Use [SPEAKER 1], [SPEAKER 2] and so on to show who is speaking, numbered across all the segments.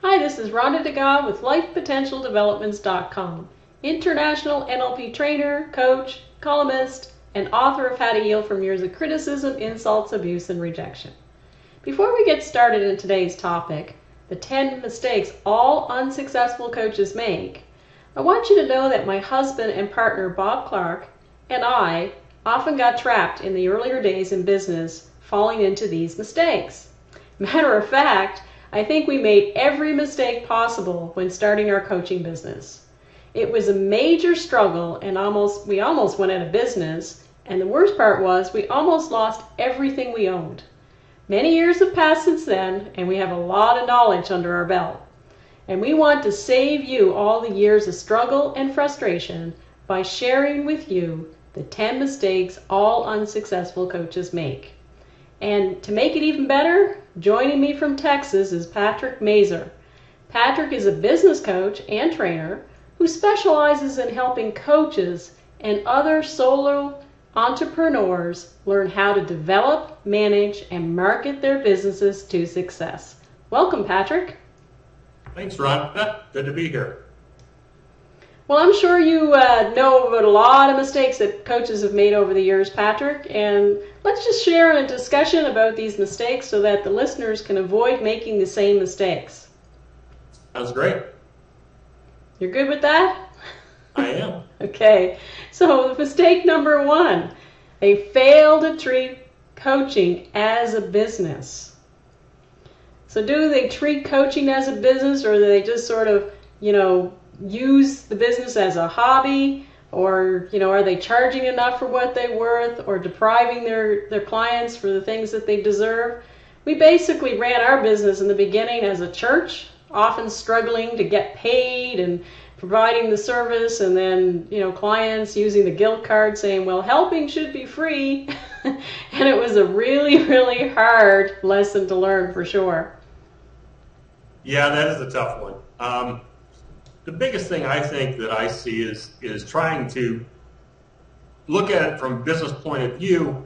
[SPEAKER 1] Hi, this is Ronda Degaust with LifePotentialDevelopments.com, international NLP trainer, coach, columnist, and author of How to Heal from Years of Criticism, Insults, Abuse, and Rejection. Before we get started in today's topic, the 10 mistakes all unsuccessful coaches make, I want you to know that my husband and partner Bob Clark and I often got trapped in the earlier days in business falling into these mistakes. Matter of fact, I think we made every mistake possible when starting our coaching business. It was a major struggle and we almost went out of business, and the worst part was we almost lost everything we owned. Many years have passed since then, and we have a lot of knowledge under our belt. And we want to save you all the years of struggle and frustration by sharing with you the 10 mistakes all unsuccessful coaches make. And to make it even better, joining me from Texas is Patrick Mazor. Patrick is a business coach and trainer who specializes in helping coaches and other solo entrepreneurs learn how to develop, manage, and market their businesses to success. Welcome, Patrick.
[SPEAKER 2] Thanks, Ron. Good to be here.
[SPEAKER 1] Well, I'm sure you know about a lot of mistakes that coaches have made over the years, Patrick, and let's just share a discussion about these mistakes so that the listeners can avoid making the same mistakes.
[SPEAKER 2] Sounds great.
[SPEAKER 1] You're good with that?
[SPEAKER 2] I am.
[SPEAKER 1] Okay, so mistake number 1, they fail to treat coaching as a business. So do they treat coaching as a business, or do they just sort of, use the business as a hobby, or are they charging enough for what they're worth, or depriving their clients for the things that they deserve? We basically ran our business in the beginning as a church, often struggling to get paid and providing the service, and then clients using the guilt card saying, well, helping should be free. And it was a really, really hard lesson to learn for sure.
[SPEAKER 2] Yeah, that is a tough one. The biggest thing I think that I see is trying to look at it from a business point of view,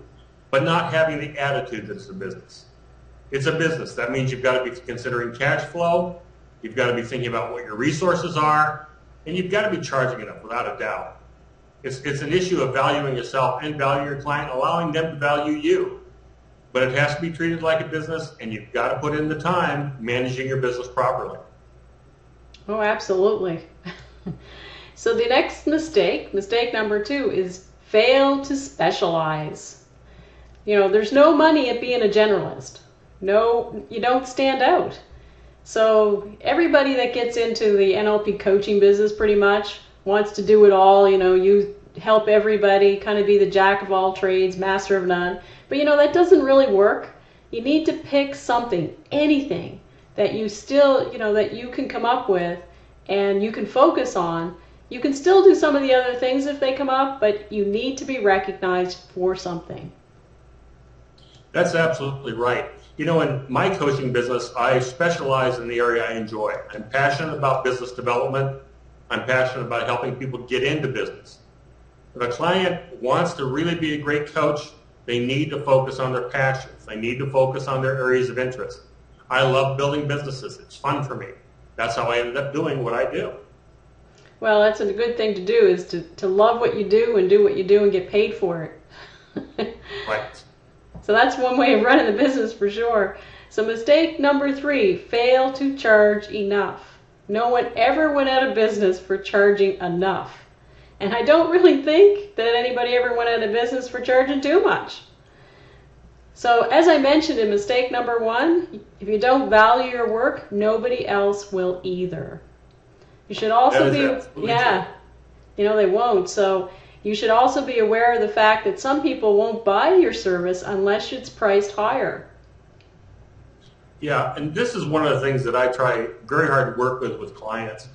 [SPEAKER 2] but not having the attitude that it's a business. It's a business. That means you've got to be considering cash flow, you've got to be thinking about what your resources are, and you've got to be charging enough, without a doubt. It's an issue of valuing yourself and valuing your client, allowing them to value you. But it has to be treated like a business, and you've got to put in the time managing your business properly.
[SPEAKER 1] Oh, absolutely. So the next mistake number 2, is fail to specialize. There's no money at being a generalist. No, you don't stand out. So everybody that gets into the NLP coaching business pretty much wants to do it all. You help everybody, kind of be the jack of all trades, master of none. But that doesn't really work. You need to pick something, anything that you still, that you can come up with and you can focus on. You can still do some of the other things if they come up, but you need to be recognized for something.
[SPEAKER 2] That's absolutely right. In my coaching business, I specialize in the area I enjoy. I'm passionate about business development. I'm passionate about helping people get into business. If a client wants to really be a great coach, they need to focus on their passions. They need to focus on their areas of interest. I love building businesses. It's fun for me. That's how I ended up doing what I do.
[SPEAKER 1] Well, that's a good thing to do, is to love what you do and do what you do and get paid for it.
[SPEAKER 2] Right.
[SPEAKER 1] So that's one way of running the business for sure. So mistake number 3, fail to charge enough. No one ever went out of business for charging enough. And I don't really think that anybody ever went out of business for charging too much. So as I mentioned in mistake number 1, if you don't value your work, nobody else will either. You should also be, they won't. So you should also be aware of the fact that some people won't buy your service unless it's priced higher.
[SPEAKER 2] Yeah, and this is one of the things that I try very hard to work with clients.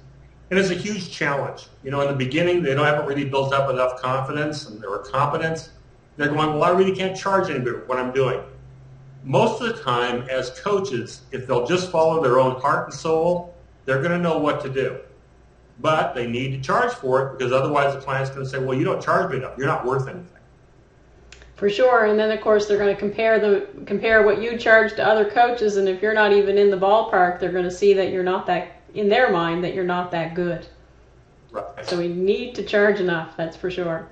[SPEAKER 2] And it's a huge challenge. In the beginning, they haven't really built up enough confidence or competence. They're going, well, I really can't charge anybody for what I'm doing. Most of the time, as coaches, if they'll just follow their own heart and soul, they're going to know what to do. But they need to charge for it, because otherwise the client's going to say, well, you don't charge me enough. You're not worth anything.
[SPEAKER 1] For sure. And then of course they're going to compare what you charge to other coaches, and if you're not even in the ballpark, they're going to see that you're not that, in their mind, that you're not that good.
[SPEAKER 2] Right.
[SPEAKER 1] So we need to charge enough, that's for sure.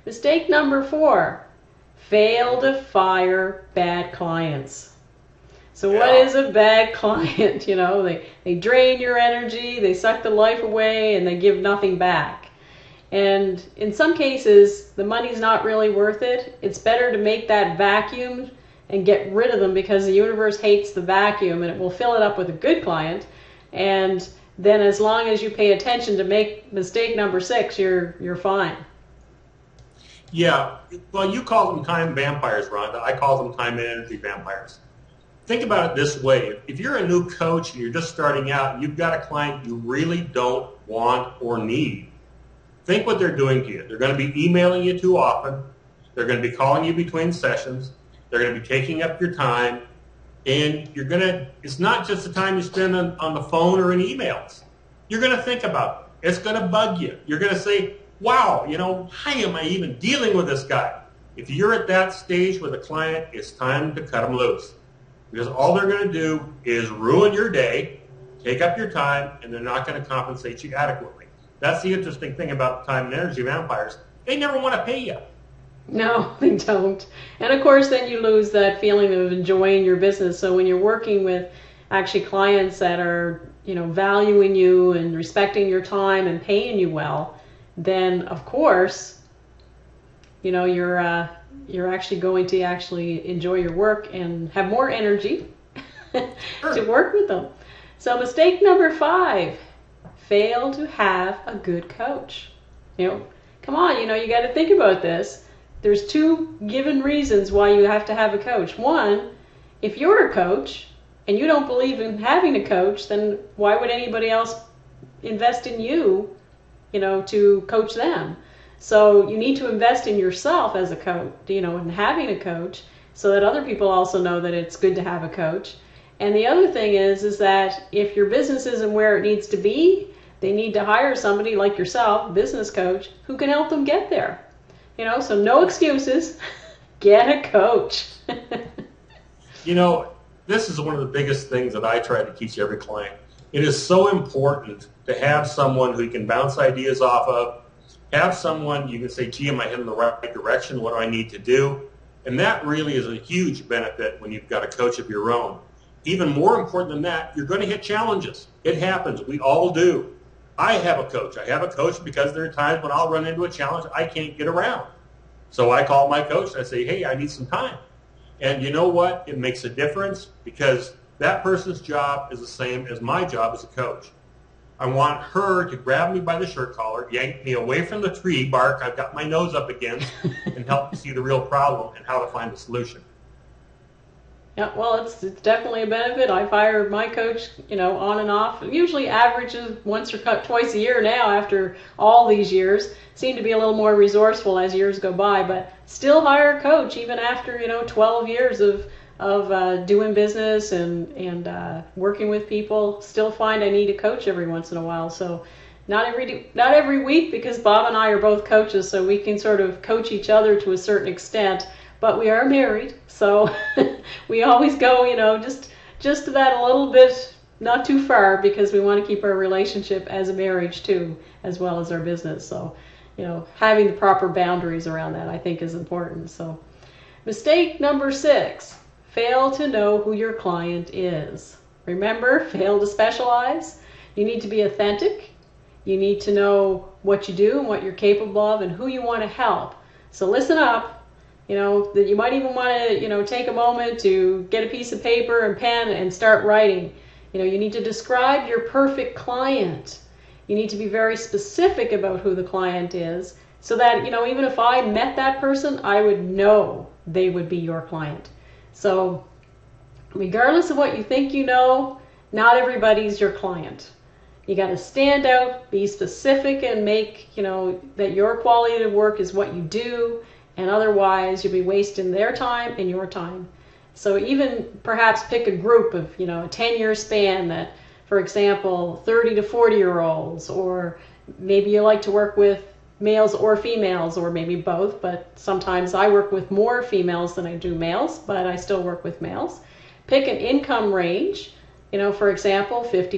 [SPEAKER 1] Mistake number 4, fail to fire bad clients. So what is a bad client? You know, they drain your energy, they suck the life away, and they give nothing back. And in some cases, the money's not really worth it. It's better to make that vacuum and get rid of them, because the universe hates the vacuum, and it will fill it up with a good client. And then as long as you pay attention to make mistake number 6, you're fine.
[SPEAKER 2] Yeah, well, you call them time vampires, Rhonda. I call them time and energy vampires. Think about it this way. If you're a new coach and you're just starting out and you've got a client you really don't want or need, think what they're doing to you. They're going to be emailing you too often. They're going to be calling you between sessions. They're going to be taking up your time. And it's not just the time you spend on the phone or in emails. You're going to think about it. It's going to bug you. You're going to say, wow, how am I even dealing with this guy? If you're at that stage with a client, it's time to cut them loose. Because all they're going to do is ruin your day, take up your time, and they're not going to compensate you adequately. That's the interesting thing about time and energy vampires. They never want to pay you.
[SPEAKER 1] No, they don't. And of course, then you lose that feeling of enjoying your business. So when you're working with actually clients that are, valuing you and respecting your time and paying you well, then of course, you're actually going to actually enjoy your work and have more energy to work with them. So mistake number 5. Fail to have a good coach. Come on, you got to think about this. There's 2 given reasons why you have to have a coach. One, if you're a coach and you don't believe in having a coach, then why would anybody else invest in you, to coach them? So you need to invest in yourself as a coach, in having a coach, so that other people also know that it's good to have a coach. And the other thing is that if your business isn't where it needs to be, they need to hire somebody like yourself, business coach, who can help them get there. So no excuses. Get a coach.
[SPEAKER 2] This is one of the biggest things that I try to teach every client. It is so important to have someone who you can bounce ideas off of, have someone you can say, gee, am I heading in the right direction? What do I need to do? And that really is a huge benefit when you've got a coach of your own. Even more important than that, you're going to hit challenges. It happens. We all do. I have a coach. I have a coach because there are times when I'll run into a challenge I can't get around. So I call my coach and I say, hey, I need some time. And you know what? It makes a difference, because that person's job is the same as my job as a coach. I want her to grab me by the shirt collar, yank me away from the tree bark I've got my nose up against, and help me see the real problem and how to find a solution.
[SPEAKER 1] Yeah, well, it's definitely a benefit. I fire my coach, on and off. Usually averages once or twice a year now after all these years. Seem to be a little more resourceful as years go by, but still hire a coach even after, 12 years of doing business and working with people. Still find I need a coach every once in a while. So not every week, because Bob and I are both coaches, so we can sort of coach each other to a certain extent. But we are married, so we always go, just that a little bit, not too far, because we want to keep our relationship as a marriage too, as well as our business. So, having the proper boundaries around that, I think, is important. So, mistake number 6, fail to know who your client is. Remember, fail to specialize. You need to be authentic. You need to know what you do and what you're capable of and who you want to help. So listen up. That you might even want to, take a moment to get a piece of paper and pen and start writing. You need to describe your perfect client. You need to be very specific about who the client is, so that, even if I met that person, I would know they would be your client. So regardless of what you think not everybody's your client. You got to stand out, be specific, and make, that your quality of work is what you do. And otherwise, you'll be wasting their time and your time. So even perhaps pick a group of, a 10-year span that, for example, 30 to 40-year-olds, or maybe you like to work with males or females, or maybe both, but sometimes I work with more females than I do males, but I still work with males. Pick an income range, for example, $50,000 to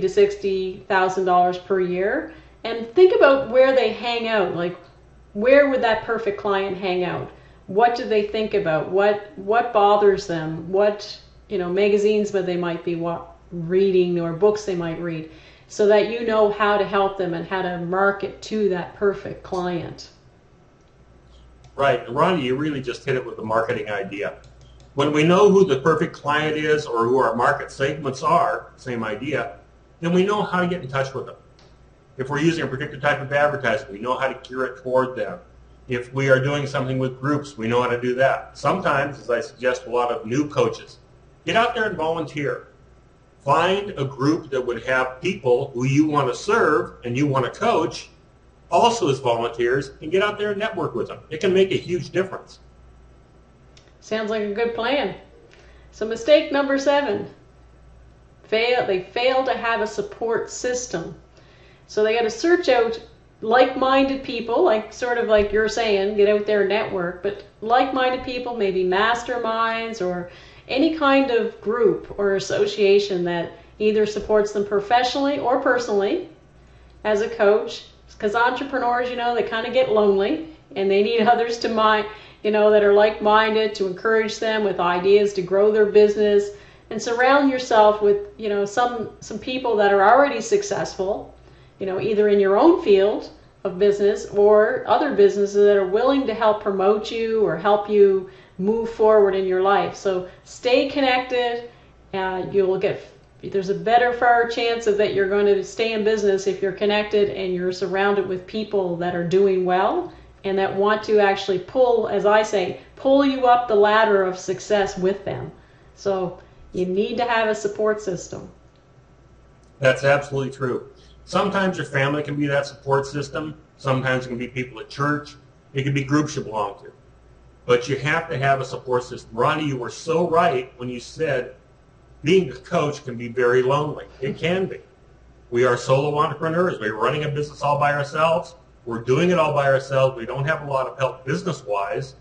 [SPEAKER 1] $60,000 per year, and think about where they hang out. Like, where would that perfect client hang out? What do they think about? What bothers them? What magazines that they might be reading, or books they might read, so that you know how to help them and how to market to that perfect client.
[SPEAKER 2] Right. And Ronda, you really just hit it with the marketing idea. When we know who the perfect client is, or who our market segments are, same idea, then we know how to get in touch with them. If we're using a particular type of advertising, we know how to gear it toward them. If we are doing something with groups, we know how to do that. Sometimes, as I suggest to a lot of new coaches, get out there and volunteer. Find a group that would have people who you want to serve and you want to coach also as volunteers, and get out there and network with them. It can make a huge difference.
[SPEAKER 1] Sounds like a good plan. So mistake number 7, they fail to have a support system. So they got to search out like-minded people, sort of like you're saying, get out there and network, but like-minded people, maybe masterminds or any kind of group or association that either supports them professionally or personally as a coach. Because entrepreneurs, they kind of get lonely, and they need others to that are like-minded to encourage them with ideas to grow their business, and surround yourself with some people that are already successful, either in your own field of business or other businesses that are willing to help promote you or help you move forward in your life. So stay connected. There's a better far chance that you're going to stay in business if you're connected and you're surrounded with people that are doing well and that want to actually pull, as I say, pull you up the ladder of success with them. So you need to have a support system.
[SPEAKER 2] That's absolutely true. Sometimes your family can be that support system. Sometimes it can be people at church. It can be groups you belong to. But you have to have a support system. Ronda, you were so right when you said being a coach can be very lonely. It can be. We are solo entrepreneurs. We're running a business all by ourselves. We're doing it all by ourselves. We don't have a lot of help business-wise.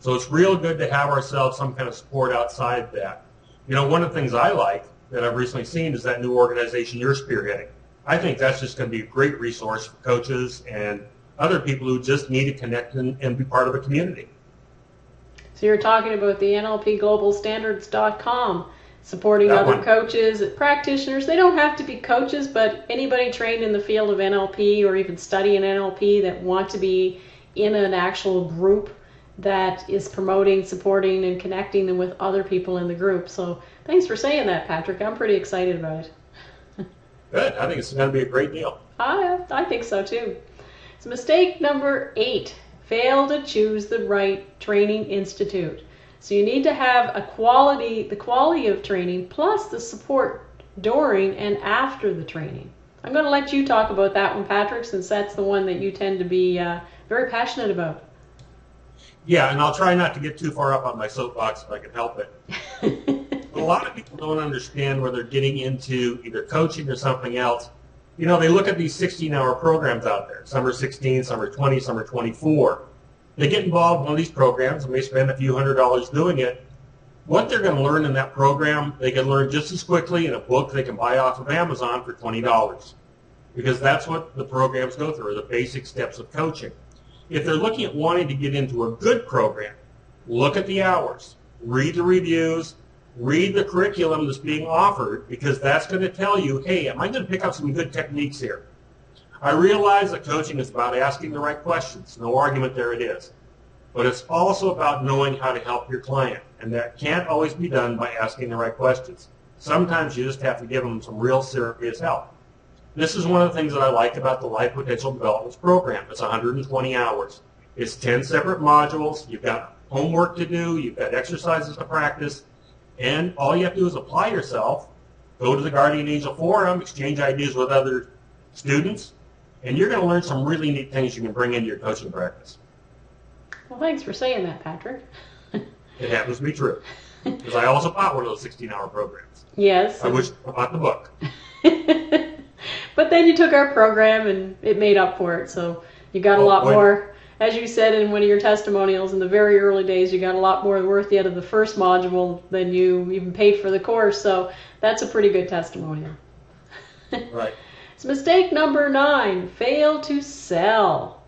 [SPEAKER 2] So it's real good to have ourselves some kind of support outside that. One of the things I like that I've recently seen is that new organization you're spearheading. I think that's just going to be a great resource for coaches and other people who just need to connect and be part of a community.
[SPEAKER 1] So you're talking about the NLPglobalstandards.com, supporting other coaches, practitioners. They don't have to be coaches, but anybody trained in the field of NLP or even studying NLP that want to be in an actual group that is promoting, supporting, and connecting them with other people in the group. So thanks for saying that, Patrick. I'm pretty excited about it.
[SPEAKER 2] Good. I think it's going to be a great deal.
[SPEAKER 1] I think so too. So mistake number 8, fail to choose the right training institute. So you need to have the quality of training plus the support during and after the training. I'm going to let you talk about that one, Patrick, since that's the one that you tend to be very passionate about.
[SPEAKER 2] Yeah, and I'll try not to get too far up on my soapbox if I can help it. A lot of people don't understand where they're getting into either coaching or something else. They look at these 16-hour programs out there. Some are 16, some are 20, some are 24. They get involved in one of these programs and they spend a few $100s doing it. What they're going to learn in that program, they can learn just as quickly in a book they can buy off of Amazon for $20. Because that's what the programs go through, are the basic steps of coaching. If they're looking at wanting to get into a good program, look at the hours, read the reviews, read the curriculum that's being offered, because that's going to tell you, hey, am I going to pick up some good techniques here? I realize that coaching is about asking the right questions. No argument there it is. But it's also about knowing how to help your client, and that can't always be done by asking the right questions. Sometimes you just have to give them some real serious help. This is one of the things that I like about the Life Potential Development Program. It's 120 hours. It's 10 separate modules. You've got homework to do. You've got exercises to practice. And all you have to do is apply yourself, go to the Guardian Angel Forum, exchange ideas with other students, and you're going to learn some really neat things you can bring into your coaching practice.
[SPEAKER 1] Well, thanks for saying that, Patrick.
[SPEAKER 2] It happens to be true. Because I also bought one of those 16-hour programs.
[SPEAKER 1] Yes.
[SPEAKER 2] I wish I bought the book.
[SPEAKER 1] But then you took our program and it made up for it. So You got a lot more, as you said in one of your testimonials, in the very early days, you got a lot more worth out of the first module than you even paid for the course. So that's a pretty good testimonial.
[SPEAKER 2] Right.
[SPEAKER 1] So mistake number 9, fail to sell.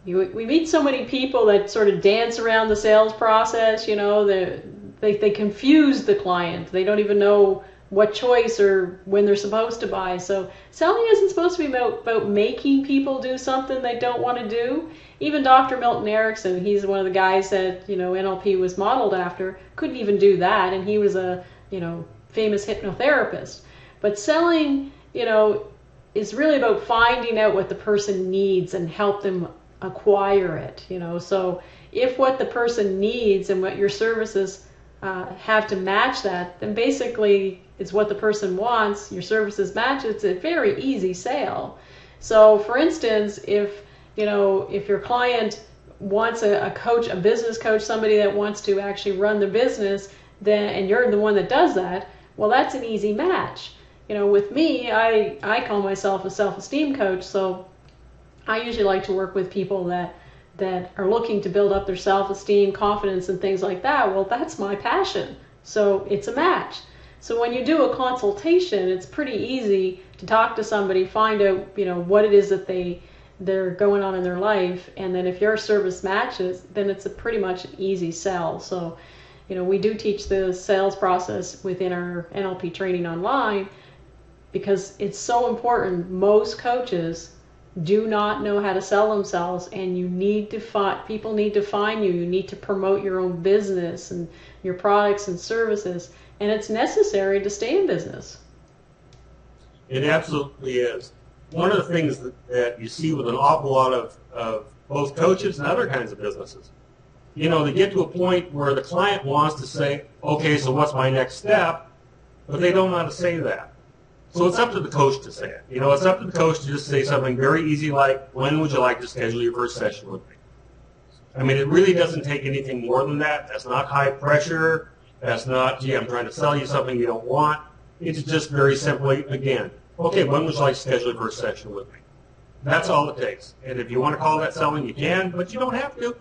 [SPEAKER 1] We meet so many people that sort of dance around the sales process, you know, they confuse the client. They don't even know what choice or when they're supposed to buy. So selling isn't supposed to be about making people do something they don't want to do. Even Dr. Milton Erickson, he's one of the guys that, you know, NLP was modeled after, couldn't even do that, and he was a, you know, famous hypnotherapist. But selling, you know, is really about finding out what the person needs and help them acquire it, you know. So if what the person needs and what your services have to match that, then basically it's what the person wants, your services match, it's a very easy sale. So for instance, if your client wants a coach, a business coach, somebody that wants to actually run the business, then, and you're the one that does that, well, that's an easy match. You know, with me, I call myself a self-esteem coach, so I usually like to work with people that are looking to build up their self-esteem, confidence, and things like that. Well, that's my passion, so it's a match. So when you do a consultation, it's pretty easy to talk to somebody, find out, you know, what it is that they're going on in their life, and then if your service matches, then it's a pretty much an easy sell. So, you know, we do teach the sales process within our NLP training online because it's so important. Most coaches do not know how to sell themselves, and you need to people need to find you. You need to promote your own business and your products and services, and it's necessary to stay in business.
[SPEAKER 2] It absolutely is. One of the things that you see with an awful lot of both coaches and other kinds of businesses, you know, they get to a point where the client wants to say, okay, so what's my next step? But they don't know how to say that. So it's up to the coach to say it. You know, it's up to the coach to just say something very easy like, when would you like to schedule your first session with me? I mean, it really doesn't take anything more than that. That's not high pressure. That's not, gee, I'm trying to sell you something you don't want. It's just very simply, again, okay, when would you like to schedule your first session with me? That's all it takes. And if you want to call that selling, you can, but you don't have to.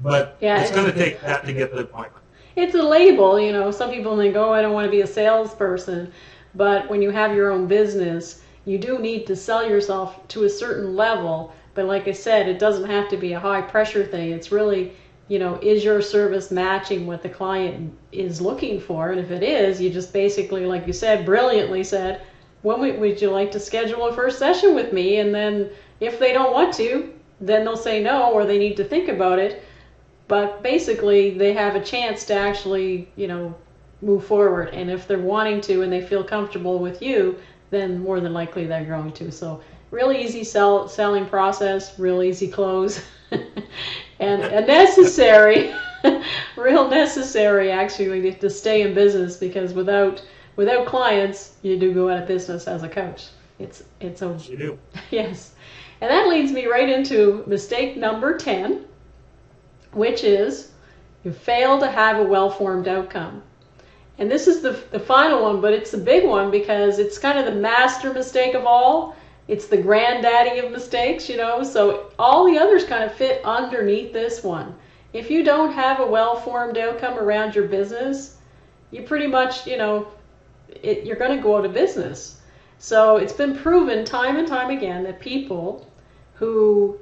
[SPEAKER 2] But yeah, it's going to take that to get the appointment.
[SPEAKER 1] It's a label, you know. Some people think, oh, I don't want to be a salesperson. But when you have your own business, you do need to sell yourself to a certain level. But like I said, it doesn't have to be a high pressure thing. It's really, you know, is your service matching what the client is looking for? And if it is, you just basically, like you said, brilliantly said, when would you like to schedule a first session with me? And then if they don't want to, then they'll say no, or they need to think about it. But basically, they have a chance to actually, you know, move forward. And if they're wanting to and they feel comfortable with you, then more than likely they're going to. So really easy selling process, real easy close, and a necessary, real necessary actually to stay in business, because without clients, you do go out of business as a coach. It's a
[SPEAKER 2] you do.
[SPEAKER 1] Yes. And that leads me right into mistake number 10, which is you fail to have a well-formed outcome. And this is the final one, but it's the big one because it's kind of the master mistake of all. It's the granddaddy of mistakes, you know, so all the others kind of fit underneath this one. If you don't have a well-formed outcome around your business, you pretty much, you know, you're going to go out of business. So it's been proven time and time again that people who,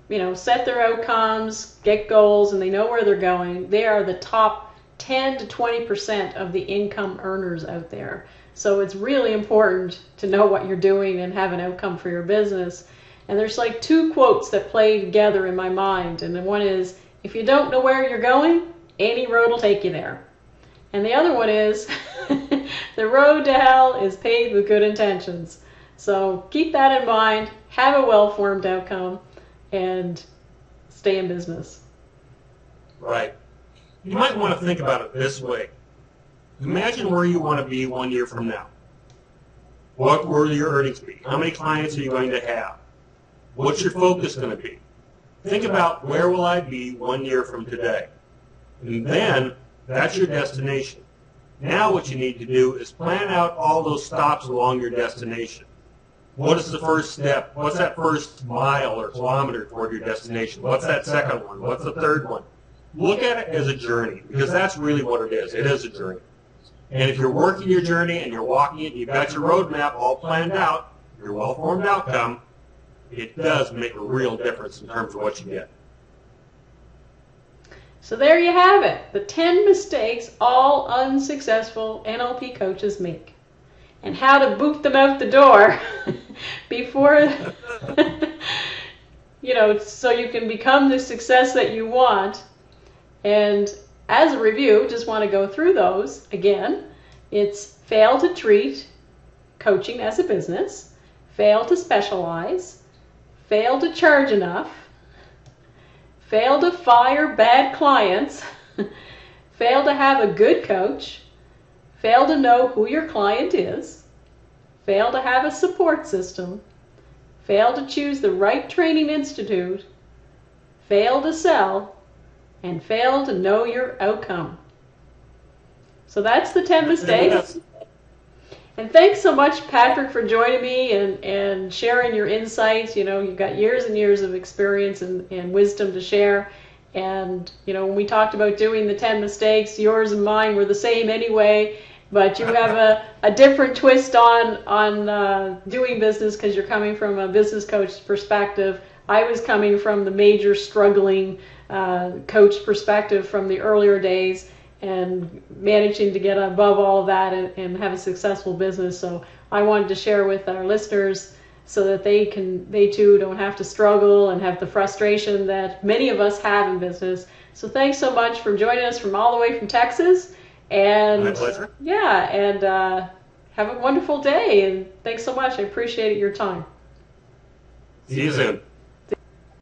[SPEAKER 1] you know, set their outcomes, get goals, and they know where they're going, they are the top 10 to 20% of the income earners out there. So it's really important to know what you're doing and have an outcome for your business. And there's like 2 quotes that play together in my mind. And the one is, if you don't know where you're going, any road will take you there. And the other one is, the road to hell is paved with good intentions. So keep that in mind, have a well-formed outcome, and stay in business.
[SPEAKER 2] Right. You might want to think about it this way. Imagine where you want to be 1 year from now. What will your earnings be? How many clients are you going to have? What's your focus going to be? Think about, where will I be 1 year from today? And then that's your destination. Now what you need to do is plan out all those stops along your destination. What is the first step? What's that first mile or kilometer toward your destination? What's that second one? What's the third one? Look at it as a journey, because that's really what it is. It is a journey. And if you're working your journey and you're walking it, you've got your roadmap all planned out, your well-formed outcome, it does make a real difference in terms of what you get.
[SPEAKER 1] So there you have it, the 10 mistakes all unsuccessful NLP coaches make, and how to boot them out the door before, so you can become the success that you want. And as a review, just want to go through those again. It's fail to treat coaching as a business, fail to specialize, fail to charge enough, fail to fire bad clients, fail to have a good coach, fail to know who your client is, fail to have a support system, fail to choose the right training institute, fail to sell, and fail to know your outcome. So that's the 10 mistakes. And thanks so much, Patrick, for joining me and sharing your insights. You've got years and years of experience and wisdom to share. And, when we talked about doing the 10 mistakes, yours and mine were the same anyway, but you have a different twist on doing business because you're coming from a business coach perspective. I was coming from the major struggling coach perspective from the earlier days, and managing to get above all of that and have a successful business. So I wanted to share with our listeners so that they too don't have to struggle and have the frustration that many of us have in business. So thanks so much for joining us from all the way from Texas. And
[SPEAKER 2] my pleasure.
[SPEAKER 1] Yeah, and have a wonderful day. And thanks so much. I appreciate your time.
[SPEAKER 2] See you soon.